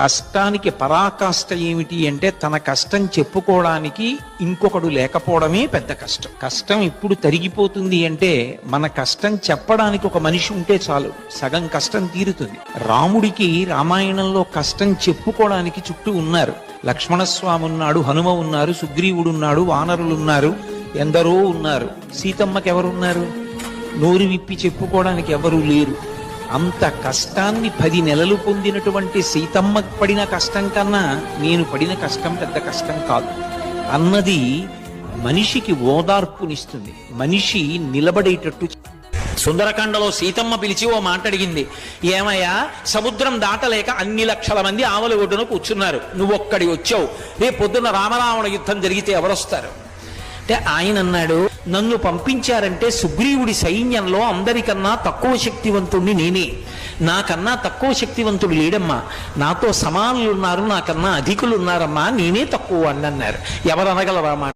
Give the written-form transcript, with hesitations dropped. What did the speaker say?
కష్టానికి పరాకాష్ట ఏమిటి అంటే తన కష్టం చెప్పుకోవడానికి ఇంకొకడు లేకపోవడమే పెద్ద కష్టం. కష్టం ఇప్పుడు తరిగిపోతుంది అంటే మన కష్టం చెప్పడానికి ఒక మనిషి ఉంటే చాలు, సగం కష్టం తీరుతుంది. రాముడికి రామాయణంలో కష్టం చెప్పుకోవడానికి చుట్టూ ఉన్నారు. లక్ష్మణస్వామి ఉన్నాడు, హనుమ ఉన్నారు, సుగ్రీవుడు ఉన్నాడు, వానరులు ఉన్నారు, ఎందరో ఉన్నారు. సీతమ్మకి ఎవరున్నారు? నోరు విప్పి చెప్పుకోవడానికి ఎవరూ లేరు. అంత కష్టాన్ని 10 నెలలు పొందినటువంటి సీతమ్మ పడిన కష్టం కన్నా నేను పడిన కష్టం పెద్ద కష్టం కాదు అన్నది మనిషికి ఓదార్పునిస్తుంది, మనిషి నిలబడేటట్టు. సుందరకాండలో సీతమ్మ పిలిచి ఓ మాట అడిగింది. ఏమయ్యా, సముద్రం దాటలేక అన్ని లక్షల మంది ఆవలి ఒడ్డున కూర్చున్నారు, నువ్వొక్కడి వచ్చావు, రేపు పొద్దున్న రామరావణ యుద్ధం జరిగితే ఎవరొస్తారు అంటే ఆయన అన్నాడు, నన్ను పంపించారంటే సుగ్రీవుడి సైన్యంలో అందరికన్నా తక్కువ శక్తివంతుడిని నేనే, నాకన్నా తక్కువ శక్తివంతుడు లేడమ్మా, నాతో సమానులు ఉన్నారు, నాకన్నా అధికులు ఉన్నారమ్మా, నేనే తక్కువ అని అన్నారు. ఎవరు అనగలరా మాట?